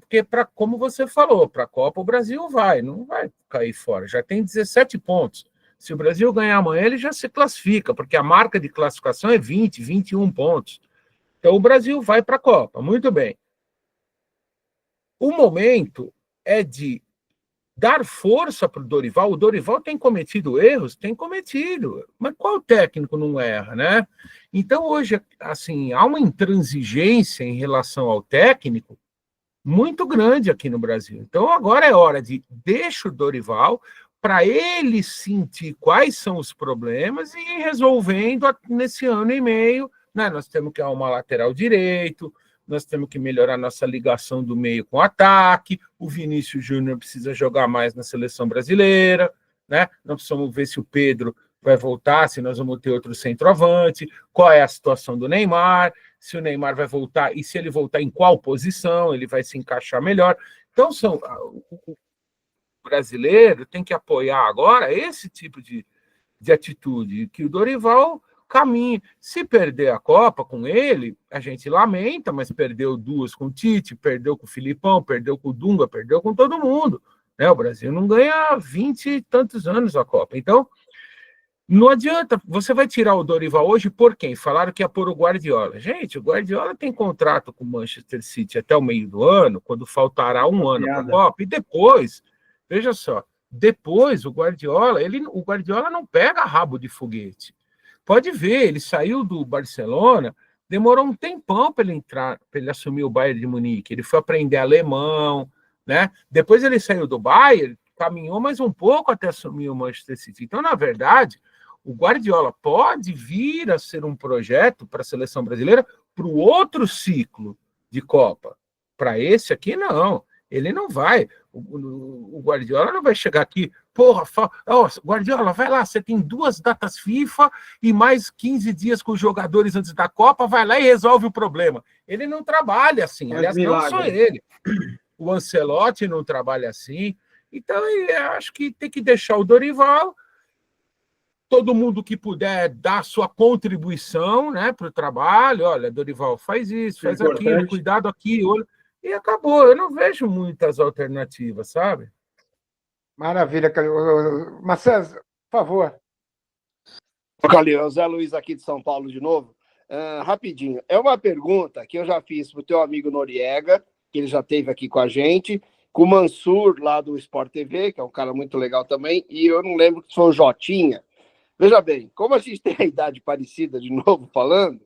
porque, como você falou, para a Copa o Brasil não vai cair fora, já tem 17 pontos. Se o Brasil ganhar amanhã, ele já se classifica, porque a marca de classificação é 20, 21 pontos. Então o Brasil vai para a Copa, muito bem. O momento é de dar força para o Dorival. O Dorival tem cometido erros? Tem cometido. Mas qual técnico não erra, né? Então, hoje, assim, há uma intransigência em relação ao técnico muito grande aqui no Brasil. Então, agora é hora de deixar o Dorival para ele sentir quais são os problemas e ir resolvendo nesse 1 ano e meio. Né? Nós temos que arrumar lateral direito, nós temos que melhorar nossa ligação do meio com o ataque, o Vinícius Júnior precisa jogar mais na seleção brasileira, né? Nós precisamos ver se o Pedro vai voltar, se nós vamos ter outro centroavante, qual é a situação do Neymar, se o Neymar vai voltar, e se ele voltar em qual posição, ele vai se encaixar melhor. Então, o brasileiro tem que apoiar agora esse tipo de atitude, que o Dorival caminho. Se perder a Copa com ele, a gente lamenta, mas perdeu 2 com o Tite, perdeu com o Filipão, perdeu com o Dunga, perdeu com todo mundo. Né? O Brasil não ganha há 20 e tantos anos a Copa. Então, não adianta. Você vai tirar o Dorival hoje por quem? Falaram que ia pôr o Guardiola. Gente, o Guardiola tem contrato com o Manchester City até o meio do ano, quando faltará 1 ano para a Copa, e depois, veja só, depois o Guardiola não pega rabo de foguete. Pode ver, ele saiu do Barcelona, demorou um tempão para ele assumir o Bayern de Munique. Ele foi aprender alemão, né? Depois ele saiu do Bayern, caminhou mais um pouco até assumir o Manchester City. Então, na verdade, o Guardiola pode vir a ser um projeto para a seleção brasileira para o outro ciclo de Copa. Para esse aqui, não. Ele não vai. O Guardiola não vai chegar aqui, Guardiola, vai lá, você tem 2 datas FIFA e mais 15 dias com os jogadores antes da Copa, vai lá e resolve o problema. Ele não trabalha assim, aliás, não só ele. O Ancelotti não trabalha assim. Então, eu acho que tem que deixar o Dorival, todo mundo que puder dar sua contribuição, né, para o trabalho. Olha, Dorival, faz isso, faz aquilo, cuidado aqui, olha. E acabou. Eu não vejo muitas alternativas, sabe? Maravilha, Calil. Maçãs, por favor. Calil, Zé Luiz aqui de São Paulo de novo. Rapidinho. É uma pergunta que eu já fiz para o teu amigo Noriega, que ele já esteve aqui com a gente, com o Mansur, lá do Sport TV, que é um cara muito legal também, e eu não lembro que foi o Jotinha. Veja bem, como a gente tem a idade parecida, de novo falando,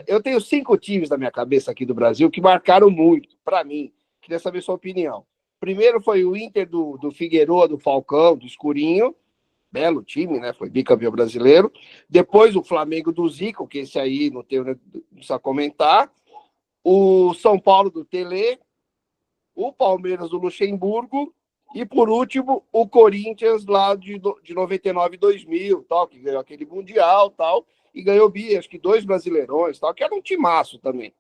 eu tenho 5 times na minha cabeça aqui do Brasil que marcaram muito, para mim. Queria saber sua opinião. Primeiro foi o Inter do Figueroa, do Falcão, do Escurinho. Belo time, né? Foi bicampeão brasileiro. Depois o Flamengo do Zico, que esse aí não tenho a comentar. O São Paulo do Tele. O Palmeiras do Luxemburgo. E, por último, o Corinthians lá de 99 e 2000, tal, que ganhou aquele Mundial, tal. e ganhou acho que 2 Brasileirões, tal, que era um timaço também.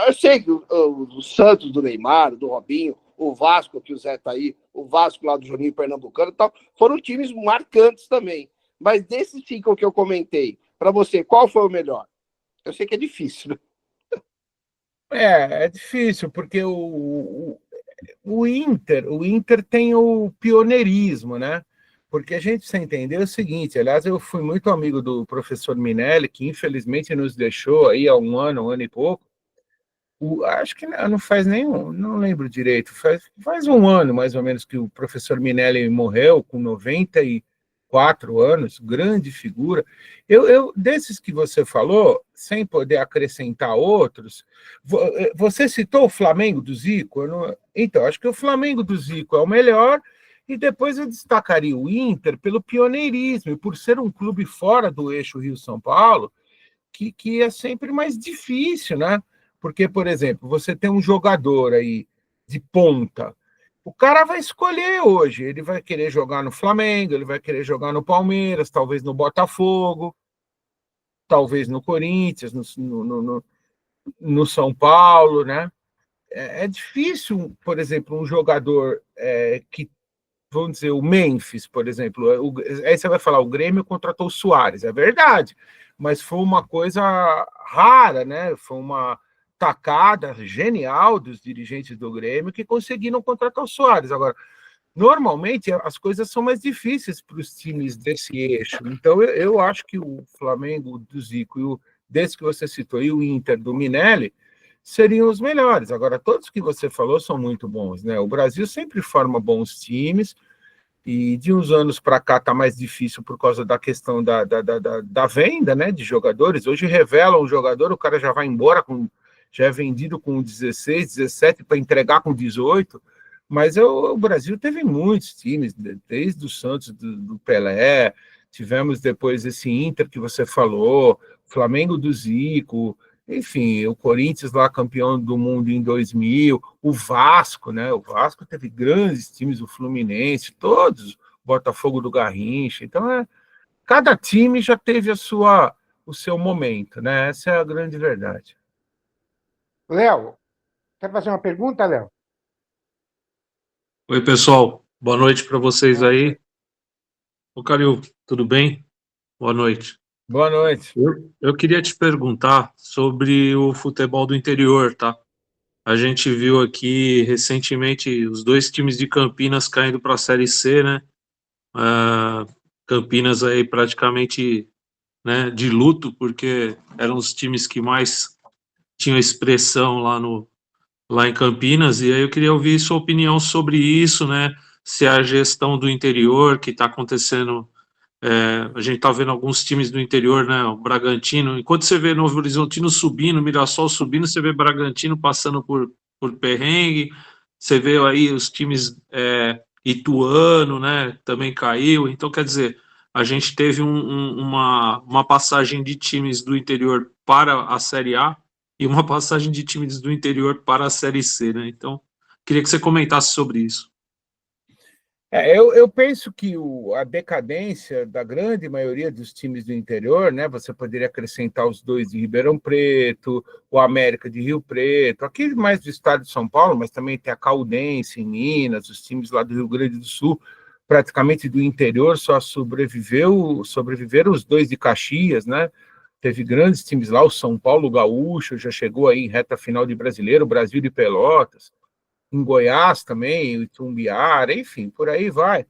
Eu sei que o Santos do Neymar, do Robinho, o Vasco, que o Zé tá aí, o Vasco lá do Juninho Pernambucano e tal, foram times marcantes também. Mas desses 5 que eu comentei, para você, qual foi o melhor? Eu sei que é difícil, né? É difícil, porque o Inter tem o pioneirismo, né? Porque a gente precisa entender o seguinte, aliás, eu fui muito amigo do professor Minelli, que infelizmente nos deixou aí há um ano e pouco. Acho que não faz nenhum, não lembro direito, faz um ano mais ou menos que o professor Minelli morreu, com 94 anos, grande figura. Desses que você falou, sem poder acrescentar outros, você citou o Flamengo do Zico? Então, acho que o Flamengo do Zico é o melhor, e depois eu destacaria o Inter pelo pioneirismo, e por ser um clube fora do eixo Rio-São Paulo, que é sempre mais difícil, né? Porque, por exemplo, você tem um jogador aí de ponta, o cara vai escolher hoje, ele vai querer jogar no Flamengo, ele vai querer jogar no Palmeiras, talvez no Botafogo, talvez no Corinthians, no São Paulo, né? É difícil, por exemplo, um jogador que, vamos dizer, o Memphis, por exemplo, aí você vai falar, o Grêmio contratou o Suárez, é verdade, mas foi uma coisa rara, né? Foi uma tacada genial dos dirigentes do Grêmio que conseguiram contratar o Suárez. Agora, normalmente as coisas são mais difíceis para os times desse eixo. Então, eu acho que o Flamengo do Zico e desse que você citou, e o Inter do Minelli, seriam os melhores. Agora, todos que você falou são muito bons, né? O Brasil sempre forma bons times, e de uns anos para cá está mais difícil por causa da questão da venda, né, de jogadores. Hoje revela um jogador, o cara já vai embora, já é vendido com 16, 17 para entregar com 18, mas o Brasil teve muitos times, desde o Santos, do Pelé, tivemos depois esse Inter que você falou, Flamengo do Zico, enfim, o Corinthians lá campeão do mundo em 2000, o Vasco, né? O Vasco teve grandes times, o Fluminense, todos, o Botafogo do Garrincha. Então, cada time já teve o seu momento, né? Essa é a grande verdade. Léo, quer fazer uma pergunta, Léo? Oi, pessoal. Boa noite para vocês aí. Ô, Calil, tudo bem? Boa noite. Boa noite. Eu queria te perguntar sobre o futebol do interior, tá? A gente viu aqui recentemente os 2 times de Campinas caindo para a Série C, né? Campinas aí praticamente, né, de luto, porque eram os times que mais tinham expressão lá em Campinas, e aí eu queria ouvir sua opinião sobre isso, né? Se a gestão do interior que está acontecendo, a gente está vendo alguns times do interior, né? O Bragantino, enquanto você vê Novo Horizontino subindo, Mirassol subindo, você vê Bragantino passando por perrengue, você vê aí os times Ituano, né? Também caiu, então quer dizer, a gente teve uma passagem de times do interior para a Série A, e uma passagem de times do interior para a Série C, né? Então, queria que você comentasse sobre isso. Eu penso que a decadência da grande maioria dos times do interior, né? Você poderia acrescentar os 2 de Ribeirão Preto, o América de Rio Preto, aqui mais do estado de São Paulo, mas também tem a Caldense em Minas, os times lá do Rio Grande do Sul, praticamente do interior, só sobreviveram os 2 de Caxias, né? Teve grandes times lá, o São Paulo Gaúcho já chegou aí em reta final de Brasileiro, o Brasil de Pelotas, em Goiás também, o Itumbiara, enfim, por aí vai.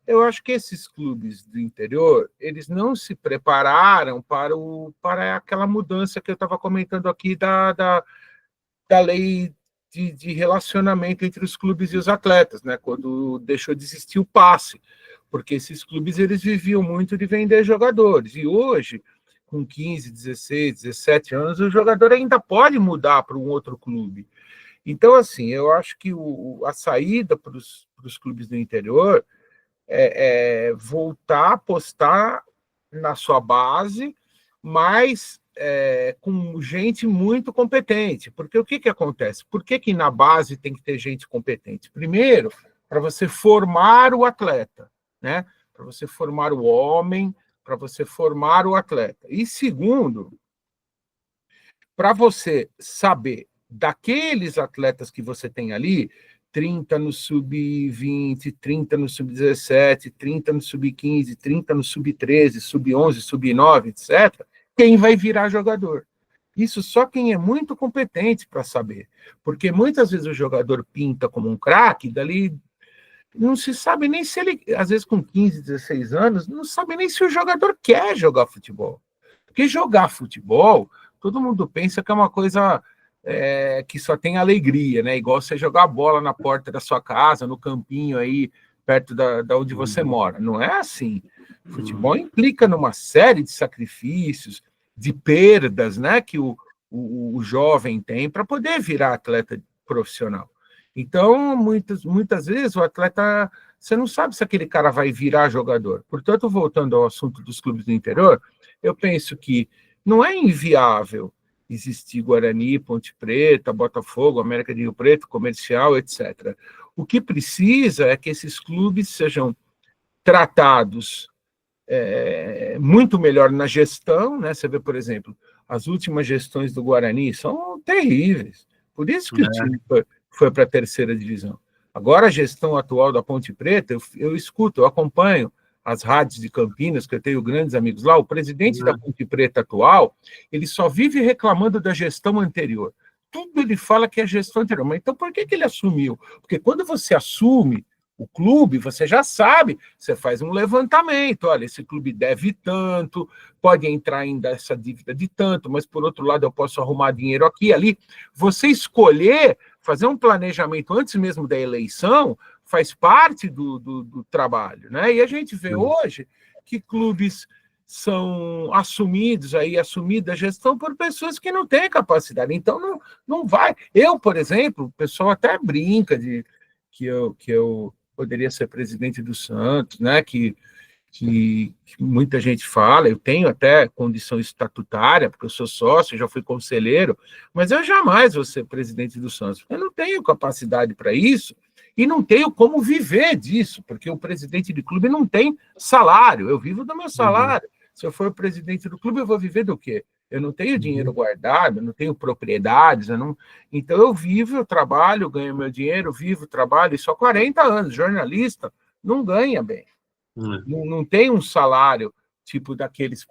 Eu acho que esses clubes do interior, eles não se prepararam para aquela mudança que eu estava comentando aqui da lei de relacionamento entre os clubes e os atletas, né? Quando deixou de existir o passe, porque esses clubes eles viviam muito de vender jogadores, e hoje com 15, 16, 17 anos, o jogador ainda pode mudar para um outro clube. Então, assim, eu acho que a saída para os clubes do interior é voltar a apostar na sua base, mas com gente muito competente. Porque o que acontece? Por que na base tem que ter gente competente? Primeiro, para você formar o atleta, né? Para você formar o homem, para você formar o atleta. E segundo, para você saber daqueles atletas que você tem ali, 30 no sub-20, 30 no sub-17, 30 no sub-15, 30 no sub-13, sub-11, sub-9, etc., quem vai virar jogador. Isso só quem é muito competente para saber. Porque muitas vezes o jogador pinta como um craque, dali não se sabe nem se ele, às vezes com 15, 16 anos, não sabe nem se o jogador quer jogar futebol. Porque jogar futebol, todo mundo pensa que é uma coisa que só tem alegria, né? Igual você jogar bola na porta da sua casa, no campinho aí, perto da onde você mora. Não é assim. Futebol implica numa série de sacrifícios, de perdas, né? Que o jovem tem para poder virar atleta profissional. Então, muitas vezes, o atleta, você não sabe se aquele cara vai virar jogador. Portanto, voltando ao assunto dos clubes do interior, eu penso que não é inviável existir Guarani, Ponte Preta, Botafogo, América de Rio Preto, Comercial, etc. O que precisa é que esses clubes sejam tratados muito melhor na gestão, né? Você vê, por exemplo, as últimas gestões do Guarani são terríveis. Por isso que o time foi para a terceira divisão. Agora, a gestão atual da Ponte Preta, eu escuto, eu acompanho as rádios de Campinas, que eu tenho grandes amigos lá. O presidente da Ponte Preta atual, ele só vive reclamando da gestão anterior. Tudo ele fala que é a gestão anterior. Mas então, por que ele assumiu? Porque quando você assume o clube, você já sabe, você faz um levantamento, olha, esse clube deve tanto, pode entrar ainda essa dívida de tanto, mas por outro lado eu posso arrumar dinheiro aqui e ali. Você escolher, fazer um planejamento antes mesmo da eleição, faz parte do trabalho, né? E a gente vê hoje que clubes são assumida a gestão por pessoas que não têm capacidade, então não vai. Eu, por exemplo, o pessoal até brinca de que eu poderia ser presidente do Santos, né? Que muita gente fala, eu tenho até condição estatutária, porque eu sou sócio, já fui conselheiro, mas eu jamais vou ser presidente do Santos, porque eu não tenho capacidade para isso e não tenho como viver disso, porque o presidente de clube não tem salário, eu vivo do meu salário. Se eu for presidente do clube, eu vou viver do quê? Eu não tenho dinheiro guardado, eu não tenho propriedades, então eu vivo, eu trabalho, ganho meu dinheiro, vivo, trabalho, e só 40 anos, jornalista não ganha bem. Não tem um salário tipo daqueles,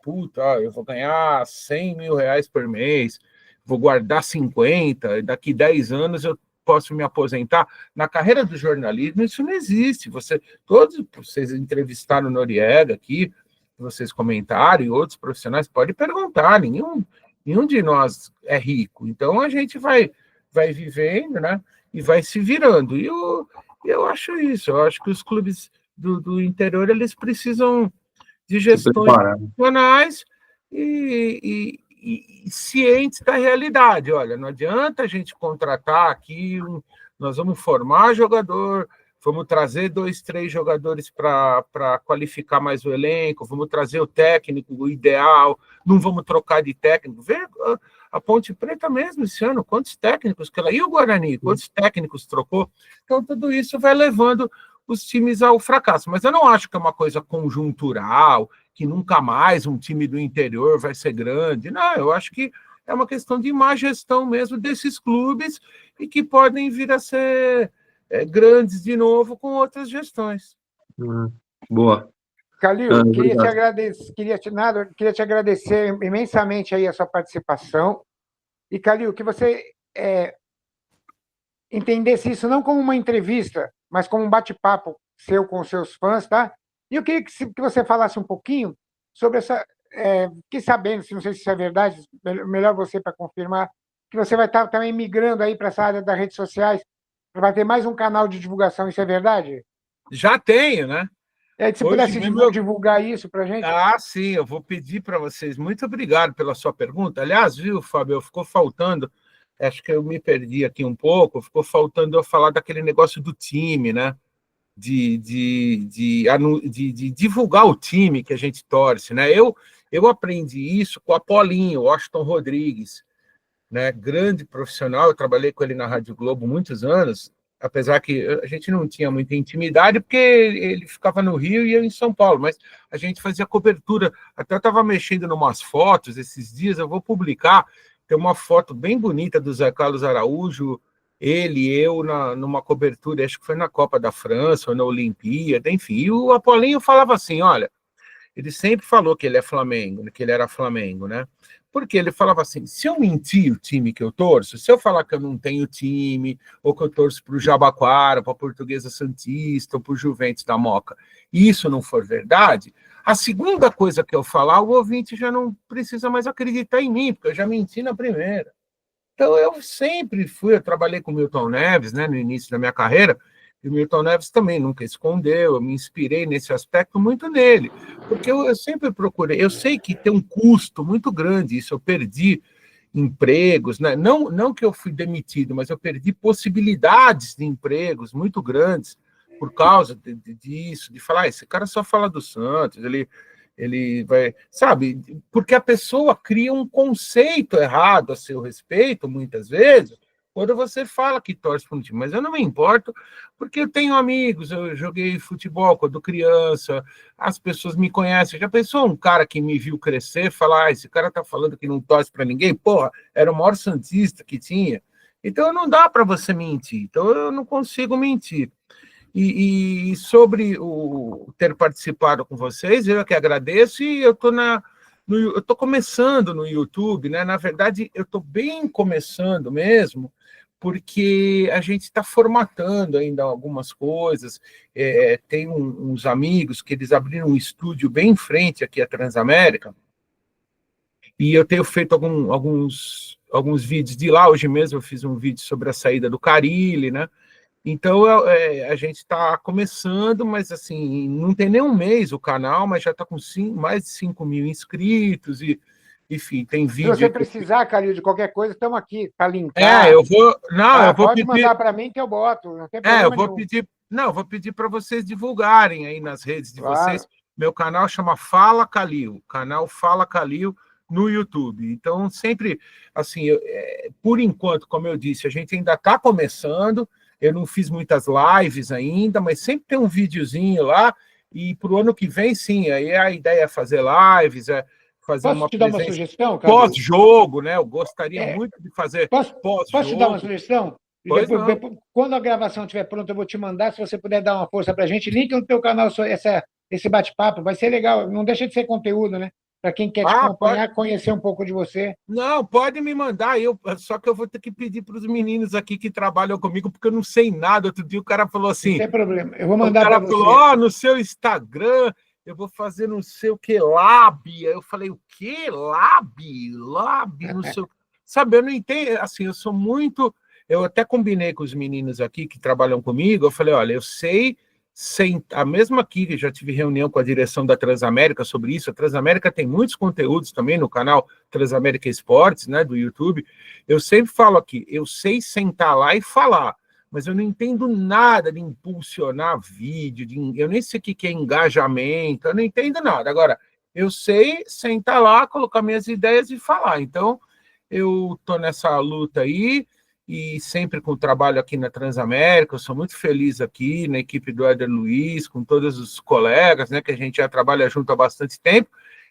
eu vou ganhar 100 mil reais por mês, vou guardar 50, daqui 10 anos eu posso me aposentar. Na carreira do jornalismo, isso não existe. Todos vocês entrevistaram o Noriega aqui, vocês comentaram, e outros profissionais podem perguntar, nenhum de nós é rico. Então, a gente vai vivendo, né, e vai se virando. E eu acho isso, eu acho que os clubes do interior, eles precisam de gestões profissionais e cientes da realidade. Olha, não adianta a gente contratar aqui, nós vamos formar jogador, vamos trazer 2, 3 jogadores para qualificar mais o elenco, vamos trazer o técnico, o ideal, não vamos trocar de técnico. Vê a Ponte Preta mesmo esse ano, quantos técnicos que ela... E o Guarani, quantos técnicos trocou? Então, tudo isso vai levando os times ao fracasso. Mas eu não acho que é uma coisa conjuntural, que nunca mais um time do interior vai ser grande. Não, eu acho que é uma questão de má gestão mesmo desses clubes e que podem vir a ser grandes de novo com outras gestões. Boa. Calil, queria te agradecer imensamente aí a sua participação. E, Calil, que você entendesse isso não como uma entrevista, mas como um bate-papo seu com os seus fãs, tá? E eu queria que você falasse um pouquinho sobre essa... Fiquei sabendo, não sei se isso é verdade, melhor você para confirmar, que você vai estar também migrando aí para essa área das redes sociais, para ter mais um canal de divulgação, isso é verdade? Já tenho, né? Se você pudesse divulgar isso para a gente. Sim, eu vou pedir para vocês. Muito obrigado pela sua pergunta. Aliás, viu, Fábio, ficou faltando, acho que eu me perdi aqui um pouco, ficou faltando eu falar daquele negócio do time, né? De divulgar o time que a gente torce, né? Eu aprendi isso com o Apolinho, Washington Rodrigues, né? Grande profissional, eu trabalhei com ele na Rádio Globo muitos anos. apesar que a gente não tinha muita intimidade, porque ele ficava no Rio e eu em São Paulo, mas a gente fazia cobertura. Até eu estava mexendo em umas fotos esses dias, eu vou publicar, tem uma foto bem bonita do Zé Carlos Araújo, ele e eu numa cobertura, acho que foi na Copa da França, ou na Olimpíada, enfim. E o Apolinho falava assim, olha, ele sempre falou que ele é Flamengo, que ele era Flamengo, né? Porque ele falava assim, se eu mentir o time que eu torço, se eu falar que eu não tenho time, ou que eu torço para o Jabaquara, para a Portuguesa Santista, ou para o Juventus da Moca, e isso não for verdade, a segunda coisa que eu falar, o ouvinte já não precisa mais acreditar em mim, porque eu já menti na primeira. Então, eu sempre eu trabalhei com o Milton Neves, né, no início da minha carreira, e o Milton Neves também nunca escondeu, eu me inspirei nesse aspecto muito nele, porque eu sempre procurei, eu sei que tem um custo muito grande isso, eu perdi empregos, né? Não que eu fui demitido, mas eu perdi possibilidades de empregos muito grandes por causa disso, de falar, esse cara só fala do Santos, ele vai, sabe, porque a pessoa cria um conceito errado a seu respeito, muitas vezes, quando você fala que torce para um time, mas eu não me importo, porque eu tenho amigos, eu joguei futebol quando criança, as pessoas me conhecem, já pensou um cara que me viu crescer, falar, esse cara tá falando que não torce para ninguém, porra, era o maior santista que tinha, então não dá para você mentir, então eu não consigo mentir. E sobre o ter participado com vocês, eu que agradeço, e eu estou começando no YouTube, né? Na verdade, eu estou bem começando mesmo, porque a gente está formatando ainda algumas coisas. Tem uns amigos que eles abriram um estúdio bem em frente aqui à Transamérica, e eu tenho feito alguns vídeos de lá. Hoje mesmo eu fiz um vídeo sobre a saída do Carille, né? Então, a gente está começando, mas assim, não tem nem um mês o canal, mas já está com mais de 5 mil inscritos, e, enfim, tem vídeo... Se você precisar, Calil, de qualquer coisa, estamos aqui para linkar. Eu vou... Não, eu vou pode pedir... mandar para mim que eu boto, não tem problema eu vou pedir para vocês divulgarem aí nas redes de vocês. Meu canal chama Fala Calil, canal Fala Calil no YouTube. Então, sempre, assim, por enquanto, como eu disse, a gente ainda está começando. Eu não fiz muitas lives ainda, mas sempre tem um videozinho lá, e para o ano que vem, sim, aí a ideia é fazer lives, fazer Posso uma te dar uma sugestão, Calil? Pós-jogo, né? Eu gostaria muito de fazer pós-jogo. Posso te dar uma sugestão? Pois depois, quando a gravação estiver pronta, eu vou te mandar, se você puder dar uma força para a gente, link no teu canal esse bate-papo, vai ser legal, não deixa de ser conteúdo, né? Para quem quer te acompanhar, conhecer um pouco de você. Não, pode me mandar, só que eu vou ter que pedir para os meninos aqui que trabalham comigo, porque eu não sei nada. Outro dia o cara falou assim... Não tem problema, eu vou mandar para você. O cara falou, no seu Instagram, eu vou fazer não sei o que, Lab. Eu falei, o quê? Lab, não sei o que. Sabe, eu não entendo, assim, eu sou muito... Eu até combinei com os meninos aqui que trabalham comigo, eu falei, olha, eu sei... a mesma aqui, que já tive reunião com a direção da Transamérica sobre isso. A Transamérica tem muitos conteúdos também no canal Transamérica Esportes, né, do YouTube. Eu sempre falo aqui, eu sei sentar lá e falar, mas eu não entendo nada de impulsionar vídeo, eu nem sei o que é engajamento, eu não entendo nada. Agora, eu sei sentar lá, colocar minhas ideias e falar. Então, eu estou nessa luta aí, e sempre com o trabalho aqui na Transamérica. Eu sou muito feliz aqui na equipe do Éder Luiz, com todos os colegas, né, que a gente já trabalha junto há bastante tempo,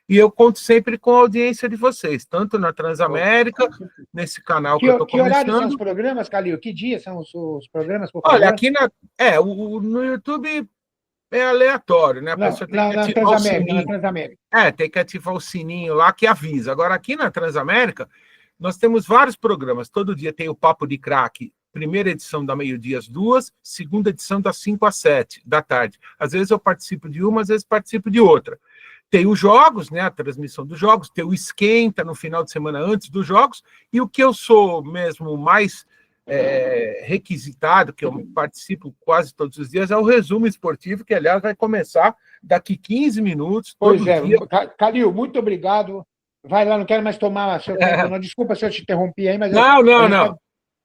e eu conto sempre com a audiência de vocês, tanto na Transamérica, nesse canal que eu estou começando. Que horário são os programas, Calil? Que dia são os programas, por favor? Olha, aqui no YouTube é aleatório, né? A pessoa tem que ativar o sininho. Na Transamérica. Tem que ativar o sininho lá que avisa. Agora, aqui na Transamérica, nós temos vários programas. Todo dia tem o Papo de Craque, primeira edição da meio-dia às 2, segunda edição das 5 às 7 da tarde. Às vezes eu participo de uma, às vezes participo de outra. Tem os jogos, né, a transmissão dos jogos, tem o esquenta no final de semana antes dos jogos, e o que eu sou mesmo mais requisitado, que eu participo quase todos os dias, é o resumo esportivo, que, aliás, vai começar daqui 15 minutos. Pois dia. Calil, muito obrigado. Vai lá, não quero mais tomar seu tempo. Não, desculpa se eu te interrompi aí, mas não.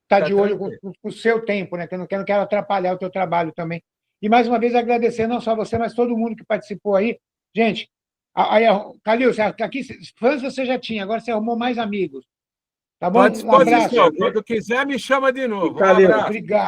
Está de olho com o seu tempo, né? Que eu não quero atrapalhar o teu trabalho também. E, mais uma vez, agradecer não só você, mas todo mundo que participou aí. Gente, Calil, aqui, fãs você já tinha, agora você arrumou mais amigos. Tá bom? Um abraço. Quando quiser, me chama de novo. Calil, obrigado.